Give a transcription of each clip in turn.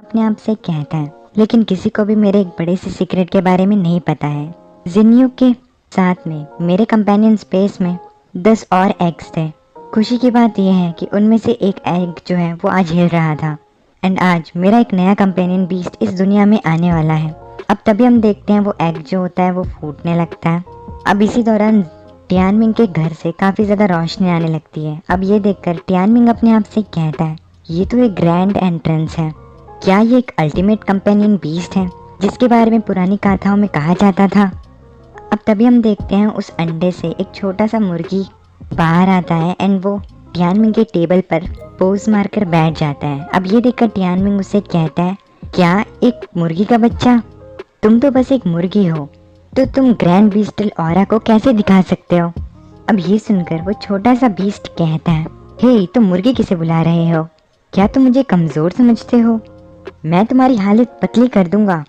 अपने आप से कहता है, लेकिन किसी को भी मेरे एक बड़े से सीक्रेट के बारे में नहीं पता है। जिन्यू के साथ में मेरे कंपेनियन स्पेस में 10 और एग्स थे। खुशी की बात यह है कि उनमें से एक एग जो है वो आज हिल रहा था एंड आज मेरा एक नया कंपेनियन बीस्ट इस दुनिया में आने वाला है। अब तभी हम देखते हैं वो एग जो होता है वो फूटने लगता है। अब इसी दौरान टियानमिंग के घर से काफ़ी ज़्यादा रोशनी आने लगती है। अब ये देखकर टियानमिंग अपने आप से कहता है, ये तो एक ग्रैंड एंट्रेंस है। क्या ये एक अल्टीमेट कंपेनियन बीस्ट है जिसके बारे में पुरानी कथाओं में कहा जाता था? अब तभी हम देखते हैं उस अंडे से एक छोटा सा मुर्गी बाहर आता है एंड वो टियानमिंग के टेबल पर पोज मारकर बैठ जाता है। अब ये देखकर टियानमिंग उससे कहता है, क्या एक मुर्गी का बच्चा? तुम तो बस एक मुर्गी हो, तो तुम ग्रैंड बीस्टल ऑरा को कैसे दिखा सकते हो? अब ये सुनकर वो छोटा सा बीस्ट कहता है, हे तुम मुर्गी किसे बुला रहे हो? क्या तुम मुझे कमज़ोर समझते हो? मैं तुम्हारी हालत पतली कर दूंगा।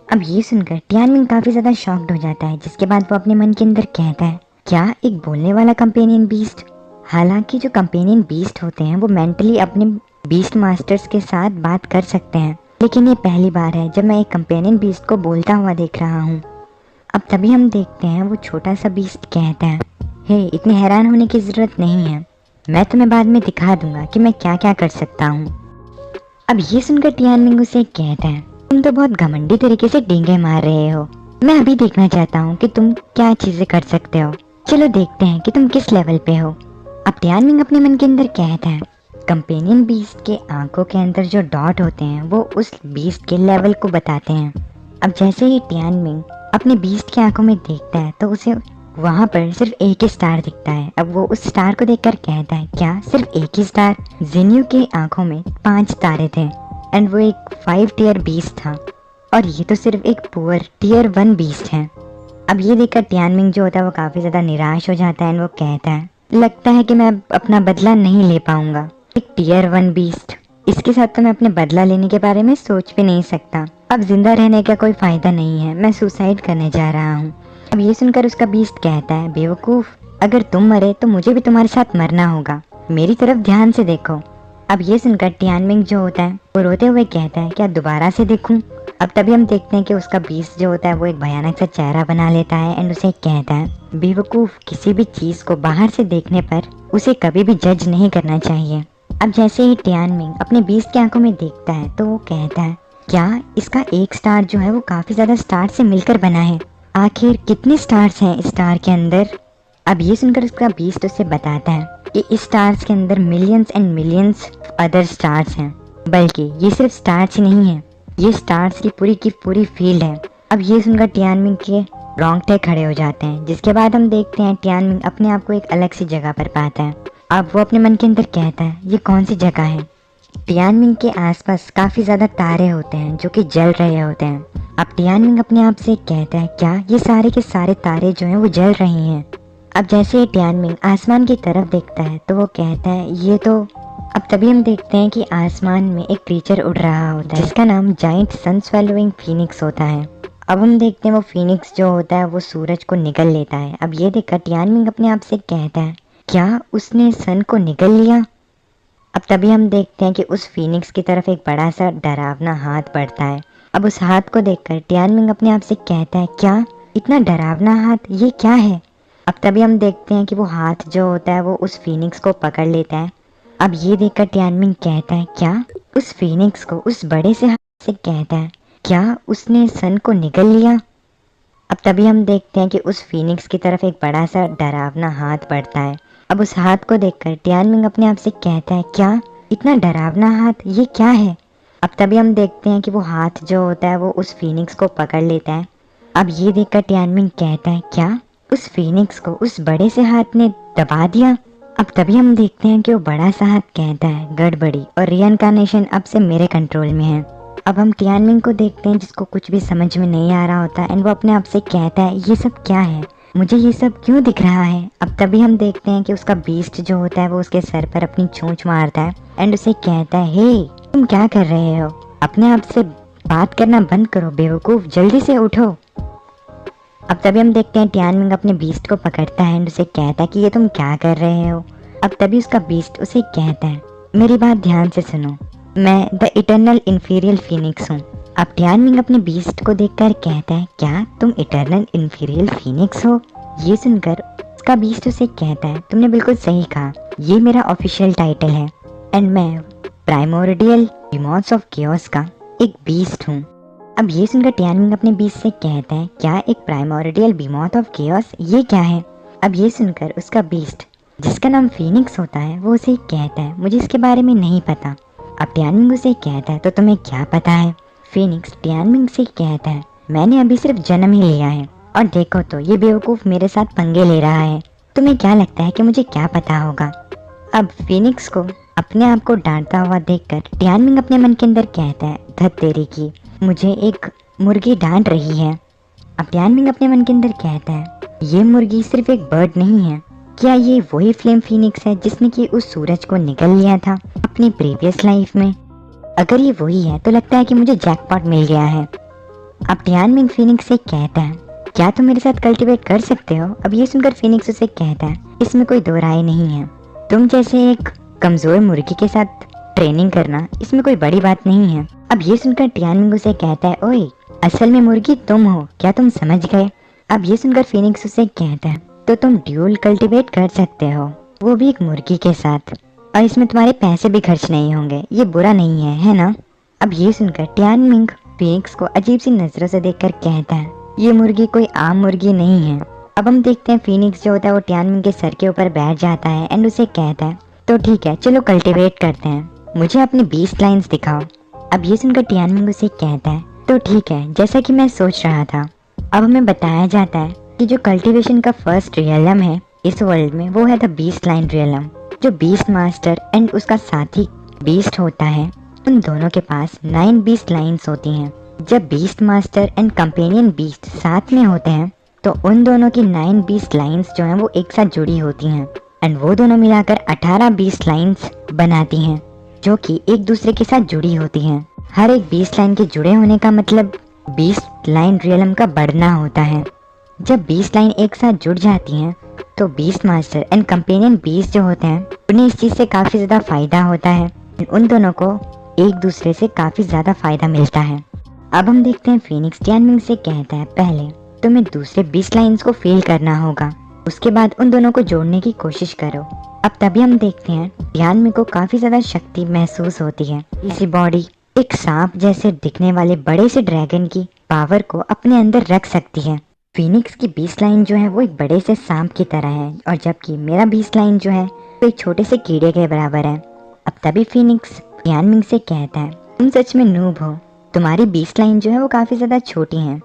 अब ये सुनकर टियानमिंग काफ़ी ज़्यादा शॉक्ड हो जाता है, जिसके बाद वो अपने मन के अंदर कहता है, क्या एक बोलने वाला कंपेनियन बीस्ट? हालांकि जो कंपेनियन बीस्ट होते हैं वो मेंटली अपने बीस्ट मास्टर्स के साथ बात कर सकते हैं, लेकिन ये पहली बार है जब मैं एक कंपेनियन बीस्ट को बोलता हुआ देख रहा हूँ। अब तभी हम देखते हैं वो छोटा सा बीस्ट कहता है, हे इतने हैरान होने की ज़रूरत नहीं है, मैं तुम्हें बाद में दिखा दूंगा कि मैं क्या क्या कर सकता हूँ। अब ये सुनकर टियानमिंग उसे कहता है, तुम तो बहुत घमंडी तरीके से डींगे मार रहे हो। मैं अभी देखना चाहता हूँ कि तुम क्या चीज़ें कर सकते हो। चलो देखते हैं कि तुम किस लेवल पे हो। अब टियानमिंग अपने मन के अंदर कहता है, कंपेनियन बीस्ट के आंखों के अंदर जो डॉट होते हैं वो उस बीस्ट के लेवल को बताते हैं। अब जैसे ही टियानमिंग अपने बीस्ट की आंखों में देखता है तो उसे वहाँ पर सिर्फ एक ही स्टार दिखता है। अब वो उस स्टार को देखकर कहता है, क्या सिर्फ एक ही स्टार? जिन्यू की आंखों में 5 तारे थे एंड वो एक 5 टियर बीस्ट था और ये तो सिर्फ एक पुअर टियर 1 बीस्ट है। अब ये देखकर टियानमिंग जो होता है वो काफ़ी ज़्यादा निराश हो जाता है एंड वो कहता है, लगता है कि मैं अपना बदला नहीं ले पाऊंगा। एक टियर 1 बीस्ट, इसके साथ तो मैं अपने बदला लेने के बारे में सोच भी नहीं सकता। अब जिंदा रहने का कोई फ़ायदा नहीं है, मैं सुसाइड करने जा रहा हूँ। अब ये सुनकर उसका बीस्ट कहता है, बेवकूफ़, अगर तुम मरे तो मुझे भी तुम्हारे साथ मरना होगा, मेरी तरफ ध्यान से देखो। अब ये सुनकर टियानमिंग जो होता है वो रोते हुए कहता है, क्या दोबारा से देखूं? अब तभी हम देखते हैं कि उसका बीस्ट जो होता है वो एक भयानक सा चेहरा बना लेता है एंड उसे कहता है, बेवकूफ़, किसी भी चीज़ को बाहर से देखने पर उसे कभी भी जज नहीं करना चाहिए। अब जैसे ही टियानमिंग अपने बीस्ट की आंखों में देखता है तो वो कहता है, क्या इसका एक स्टार जो है वो काफ़ी ज़्यादा स्टार से मिलकर बना है? आखिर कितने स्टार्स हैं इस स्टार के अंदर? अब ये सुनकर उसका बीस्ट उसे बताता है कि इस स्टार्स के अंदर millions and millions other stars हैं, बल्कि ये सिर्फ स्टार्स ही नहीं है, ये स्टार्स की पूरी फील्ड है। अब ये सुनकर टियानमिंग के रोंगटे खड़े हो जाते हैं, जिसके बाद हम देखते हैं टियानमिंग अपने आप को एक अलग सी जगह पर पाता है। अब वो अपने मन के अंदर कहता है, ये कौन सी जगह है? टियानमिंग के आसपास काफ़ी ज़्यादा तारे होते हैं जो कि जल रहे होते हैं। अब टियानमिंग अपने आप से कहता है, क्या ये सारे के सारे तारे जो हैं वो जल रहे हैं? अब जैसे ही टियानमिंग आसमान की तरफ देखता है तो वो कहता है, ये तो। अब तभी हम देखते हैं कि आसमान में एक क्रीचर उड़ रहा होता है जिसका नाम जाइंट सन स्वेलोइंग फीनिक्स होता है। अब हम देखते हैं वो फीनिक्स जो होता है वो सूरज को निगल लेता है। अब ये देखकर टियानमिंग अपने आप से कहता है, क्या उसने सन को निगल लिया? अब तभी हम देखते हैं कि उस फीनिक्स की तरफ एक बड़ा सा डरावना हाथ बढ़ता है। अब उस हाथ को देखकर टियानमिंग अपने आप से कहता है, क्या इतना डरावना हाथ, ये क्या है? अब तभी हम देखते हैं कि वो हाथ जो होता है वो उस फीनिक्स को पकड़ लेता है। अब ये देखकर टियानमिंग कहता है, क्या उस फीनिक्स को उस बड़े से हाथ से कहता है, क्या उसने सन को निगल लिया? अब तभी हम देखते हैं कि उस फीनिक्स की तरफ एक बड़ा सा डरावना हाथ बढ़ता है। अब उस हाथ को देखकर टियानमिंग अपने आप से कहता है, क्या इतना डरावना हाथ, ये क्या है? अब तभी हम देखते हैं कि वो हाथ जो होता है वो उस फीनिक्स को पकड़ लेता है। अब ये देखकर टियानमिंग कहता है, क्या उस फीनिक्स को उस बड़े से हाथ ने दबा दिया? अब तभी हम देखते हैं कि वो बड़ा सा हाथ कहता है, गड़बड़ी और रीइंकार्नेशन अब से मेरे कंट्रोल में है। अब हम टियानमिंग को देखते हैं जिसको कुछ भी समझ में नहीं आ रहा होता एंड वो अपने आप से कहता है, ये सब क्या है, मुझे ये सब क्यों दिख रहा है? अब तभी हम देखते हैं कि उसका बीस्ट जो होता है वो उसके सर पर अपनी चोंच मारता है एंड उसे कहता है, हे तुम क्या कर रहे हो? अपने आप से बात करना बंद करो बेवकूफ़, जल्दी से उठो। अब तभी हम देखते हैं टियानमिंग अपने बीस्ट को पकड़ता है एंड उसे कहता है कि ये तुम क्या कर रहे हो? अब तभी उसका बीस्ट उसे कहता है, मेरी बात ध्यान से सुनो, मैं द इटर्नल इन्फीरियल फीनिक्स हूँ। अब टियानमिंग अपने बीस्ट को देखकर कहता है, क्या तुम इटर्नल इन्फीरियल फीनिक्स हो? ये सुनकर उसका बीस्ट उसे कहता है, तुमने बिल्कुल सही कहा, ये मेरा ऑफिशियल टाइटल है एंड मैं प्राइमोर्डियल बीमॉथ्स ऑफ केओस का एक बीस्ट हूँ। अब ये सुनकर टियानमिंग अपने बीस्ट से कहता है, क्या एक प्राइमोर्डियल बीमॉथ ऑफ केओस, ये क्या है? अब ये सुनकर उसका बीस्ट जिसका नाम फीनिक्स होता है वो उसे कहता है, मुझे इसके बारे में नहीं पता। अब टियानमिंग उसे कहता है, तो तुम्हें क्या पता है? फीनिक्स टियानमिंग से कहता है, मैंने अभी सिर्फ जन्म ही लिया है और देखो तो ये बेवकूफ़ मेरे साथ पंगे ले रहा है, तुम्हें क्या लगता है कि मुझे क्या पता होगा? अब फीनिक्स को अपने आप को डांटता हुआ देखकर टियानमिंग अपने मन के अंदर कहता है, धत तेरी की, मुझे एक मुर्गी डांट रही है। अब टियानमिंग अपने मन के अंदर कहता है, ये मुर्गी सिर्फ एक बर्ड नहीं है, क्या ये वही फ्लेम फीनिक्स है जिसने कि उस सूरज को निगल लिया था अपनी प्रीवियस लाइफ में? अगर ये वही है तो लगता है कि मुझे जैकपॉट मिल गया है। अब टियानमिंग फीनिक्स से कहता है, क्या तुम मेरे साथ कल्टीवेट कर सकते हो? अब ये सुनकर फीनिक्स उसे कहता है, इसमें कोई दो राय नहीं है, तुम जैसे एक कमजोर मुर्गी के साथ ट्रेनिंग करना इसमें कोई बड़ी बात नहीं है। अब ये सुनकर टियानमिंग उसे कहता है, ओए असल में मुर्गी तुम हो, क्या तुम समझ गए? अब ये सुनकर फीनिक्स उसे कहता है, तो तुम ड्यूल कल्टीवेट कर सकते हो, वो भी एक मुर्गी के साथ, और इसमें तुम्हारे पैसे भी खर्च नहीं होंगे, ये बुरा नहीं है ना? अब ये सुनकर टियानमिंग फीनिक्स को अजीब सी नजरों से देखकर कहता है, ये मुर्गी कोई आम मुर्गी नहीं है। अब हम देखते हैं फीनिक्स जो होता है वो टियानमिंग के सर के ऊपर बैठ जाता है एंड उसे कहता है, तो ठीक है चलो कल्टीवेट करते हैं, मुझे अपनी 20 लाइन्स दिखाओ। अब ये सुनकर टियानमिंग उसे कहता है, तो ठीक है, जैसा कि मैं सोच रहा था। अब हमें बताया जाता है कि जो कल्टीवेशन का फर्स्ट रियलम है इस वर्ल्ड में वो है द बीस्ट लाइन रियलम। जो बीस्ट मास्टर एंड उसका साथी बीस्ट होता है उन दोनों के पास 9 बीस्ट लाइन्स होती हैं। जब beast master and companion beast साथ में होते हैं तो उन दोनों की 9 बीस्ट लाइन्स जो हैं वो एक साथ जुड़ी होती हैं एंड वो दोनों मिलाकर 18 बीस्ट लाइन्स बनाती हैं जो कि एक दूसरे के साथ जुड़ी होती हैं। हर एक बीस्ट लाइन के जुड़े होने का मतलब बीस्ट लाइन रियलम का बढ़ना होता है। जब बीस्ट लाइन एक साथ जुड़ जाती हैं तो beast master and companion beast जो होते हैं उन्हें इस चीज़ से काफ़ी ज़्यादा फ़ायदा होता है, उन दोनों को एक दूसरे से काफ़ी ज़्यादा फ़ायदा मिलता है। अब हम देखते हैं फीनिक्स टियानमिंग से कहता है, पहले तुम्हें दूसरे बीस्ट लाइन्स को फेल करना होगा, उसके बाद उन दोनों को जोड़ने की कोशिश करो। अब तभी हम देखते हैं टियानमिंग को काफ़ी ज़्यादा शक्ति महसूस होती है। इसी बॉडी एक सांप जैसे दिखने वाले बड़े से ड्रैगन की पावर को अपने अंदर रख सकती है। फीनिक्स की बीस्ट लाइन जो है वो एक बड़े से सांप की तरह है और जबकि मेरा बीस्ट लाइन जो है वो एक छोटे से कीड़े के बराबर है। अब तभी फीनिक्स टियानमिंग से कहता है, तुम सच में नूब हो, तुम्हारी बीस्ट लाइन जो है वो काफ़ी ज़्यादा छोटी है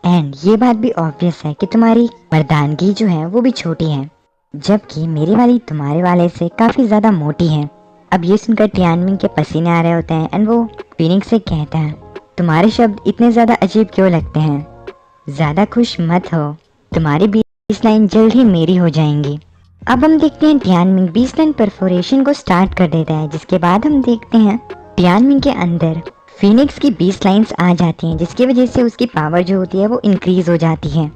एंड ये बात भी ऑब्वियस है कि तुम्हारी मर्दानगी जो है वो भी छोटी है, जबकि मेरी वाली तुम्हारे वाले से काफ़ी ज़्यादा मोटी है। अब ये सुनकर टियानमिंग के पसीने आ रहे होते हैं एंड वो फीनिक्स से कहता है, तुम्हारे शब्द इतने ज़्यादा अजीब क्यों लगते हैं, ज़्यादा खुश मत हो, तुम्हारी बीस्ट लाइन जल्द ही मेरी हो जाएंगी। अब हम देखते हैं टियानमिंग बीस्ट लाइन परफोरेशन को स्टार्ट कर देता है, जिसके बाद हम देखते हैं टियानमिंग के अंदर फीनिक्स की बीस्ट लाइन्स आ जाती हैं जिसकी वजह से उसकी पावर जो होती है वो इंक्रीज हो जाती है।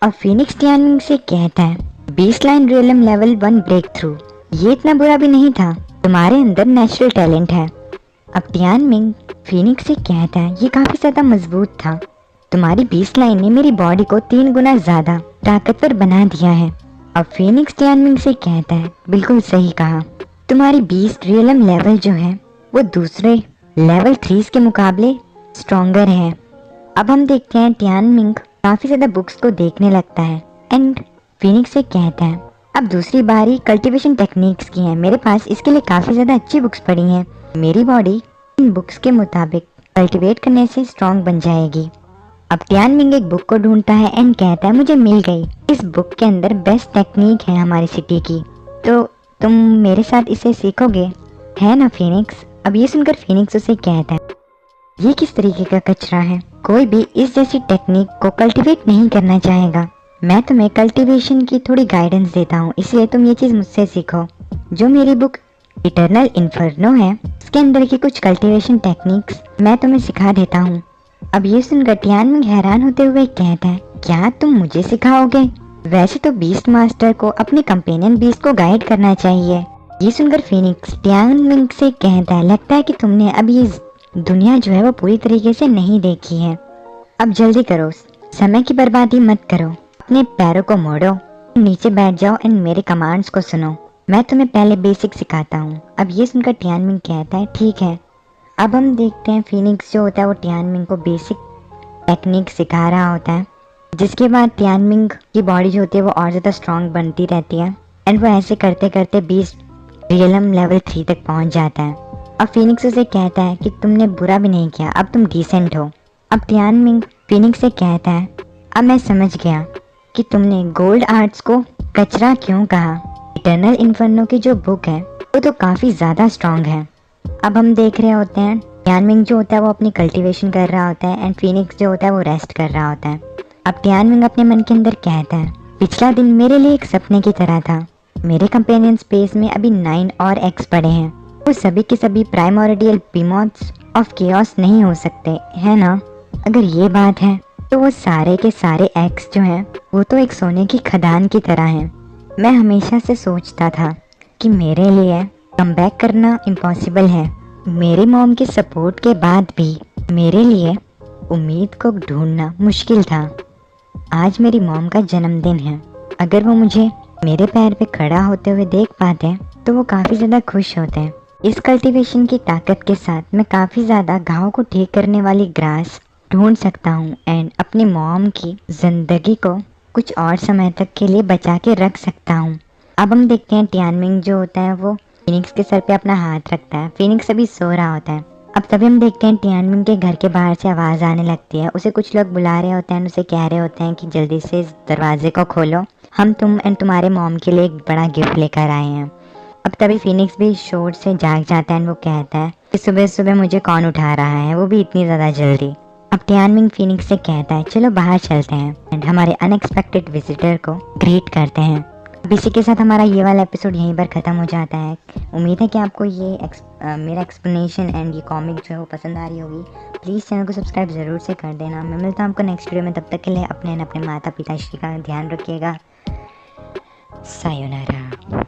और फीनिक्स टियानमिंग से कहता है, beast line realm level 1 breakthrough, ये इतना बुरा भी नहीं था, तुम्हारे अंदर नेचुरल टैलेंट है। अब टियानमिंग फीनिक्स से कहता है, ये काफ़ी ज़्यादा मजबूत था, तुम्हारी बीस्ट लाइन ने मेरी बॉडी को 3 गुना ज़्यादा ताकतवर बना दिया है। अब फीनिक्स टियानमिंग से कहता है, बिल्कुल सही कहा, तुम्हारी बीस्ट रियलम लेवल जो है वो दूसरे लेवल 3 के मुकाबले स्ट्रॉन्गर है। अब हम देखते हैं टियानमिंग काफ़ी ज़्यादा बुक्स को देखने लगता है एंड फीनिक्स से कहता है, अब दूसरी बारी कल्टीवेशन टेक्निक्स की है, मेरे पास इसके लिए काफ़ी ज़्यादा अच्छी बुक्स पड़ी हैं, मेरी बॉडी इन बुक्स के मुताबिक कल्टीवेट करने से स्ट्रॉन्ग बन जाएगी। अब टियानमिंग एक बुक को ढूंढता है एंड कहता है, मुझे मिल गई, इस बुक के अंदर बेस्ट टेक्निक है हमारी सिटी की, तो तुम मेरे साथ इसे सीखोगे, है ना फीनिक्स? अब ये सुनकर फीनिक्स उसे कहता है, ये किस तरीके का कचरा है, कोई भी इस जैसी टेक्निक को कल्टीवेट नहीं करना चाहेगा, मैं तुम्हें कल्टीवेशन की थोड़ी गाइडेंस देता हूँ, इसलिए तुम ये चीज़ मुझसे सीखो। जो मेरी बुक इटर्नल इन्फर्नो है उसके अंदर की कुछ कल्टीवेशन टेक्निक्स मैं तुम्हें सिखा देता हूँ। अब ये सुनकर टियानमिंग हैरान होते हुए कहता है, क्या तुम मुझे सिखाओगे? वैसे तो बीस्ट मास्टर को अपने कंपेनियन बीस्ट को गाइड करना चाहिए, ये सुनकर फिनिक्स टियानमिंग से कहता है, लगता है कि तुमने अब ये दुनिया जो है वो पूरी तरीके से नहीं देखी है। अब जल्दी करो, समय की बर्बादी मत करो, अपने पैरों को मोड़ो, नीचे बैठ जाओ एंड मेरे कमांड्स को सुनो। मैं तुम्हें पहले बेसिक सिखाता हूँ। अब ये सुनकर टियानमिंग कहता है, ठीक है। अब हम देखते हैं फिनिक्स जो होता है वो टियानमिंग को बेसिक टेक्निक सिखा रहा होता है, जिसके बाद टियानमिंग की बॉडी जो होती है वो और ज़्यादा स्ट्रांग बनती रहती है एंड वो ऐसे करते करते 20 रियलम लेवल 3 तक पहुंच जाता है। अब फिनिक्स उसे कहता है कि तुमने बुरा भी नहीं किया, अब तुम डिसेंट हो। अब टियानमिंग फिनिक्स से कहता है, अब मैं समझ गया कि तुमने गोल्ड आर्ट्स को कचरा क्यों कहा। इटर्नल इन्फर्नो की जो बुक है वो तो काफ़ी ज़्यादा स्ट्रांग है। अब हम देख रहे होते हैं टियानमिंग जो होता है वो अपनी कल्टीवेशन कर रहा होता है एंड फिनिक्स जो होता है वो रेस्ट कर रहा होता है। अब टियानमिंग अपने मन के अंदर कहता है, पिछला दिन मेरे लिए एक सपने की तरह था। मेरे कंपेनियन स्पेस में अभी 9 और एक्स पड़े हैं। वो सभी के सभी प्राइमोर्डियल बीमॉट्स ऑफ केओस नहीं हो सकते, है ना? अगर ये बात है तो वो सारे के सारे एक्स जो हैं वो तो एक सोने की खदान की तरह हैं। मैं हमेशा से सोचता था कि मेरे लिए कमबैक करना इम्पॉसिबल है। मेरे मॉम के सपोर्ट के बाद भी मेरे लिए उम्मीद को ढूंढना मुश्किल था। आज मेरी मॉम का जन्मदिन है। अगर वो मुझे मेरे पैर पे खड़ा होते हुए देख पाते हैं तो वो काफ़ी ज़्यादा खुश होते हैं। इस कल्टीवेशन की ताकत के साथ मैं काफ़ी ज़्यादा घाव को ठीक करने वाली ग्रास ढूंढ सकता हूँ एंड अपनी मॉम की ज़िंदगी को कुछ और समय तक के लिए बचा के रख सकता हूँ। अब हम देखते हैं टियानमिंग जो होता है वो फिनिक्स के सर पे अपना हाथ रखता है। फिनिक्स अभी सो रहा होता है। अब तभी हम देखते हैं टियानमिंग के घर के बाहर से आवाज़ आने लगती है। उसे कुछ लोग बुला रहे होते हैं, उसे कह रहे होते हैं कि जल्दी से इस दरवाजे को खोलो, हम तुम एंड तुम्हारे मॉम के लिए एक बड़ा गिफ्ट लेकर आए हैं। अब तभी फिनिक्स भी शोर से जाग जाता है एंड वो कहता है कि सुबह सुबह मुझे कौन उठा रहा है, वो भी इतनी ज़्यादा जल्दी। अब टियानमिंग फिनिक्स से कहता है, चलो बाहर चलते हैं एंड हमारे अनएक्सपेक्टेड विजिटर को ग्रीट करते हैं। अब इसी के साथ हमारा ये वाला एपिसोड यहीं पर ख़त्म हो जाता है। उम्मीद है कि आपको ये मेरा एक्सप्लेनेशन एंड ये कॉमिक जो है वो पसंद आ रही होगी। प्लीज़ चैनल को सब्सक्राइब ज़रूर से कर देना। मैं मिलता हूँ आपको नेक्स्ट वीडियो में। तब तक के लिए अपने माता पिता श्री का ध्यान रखिएगा। सायोनारा।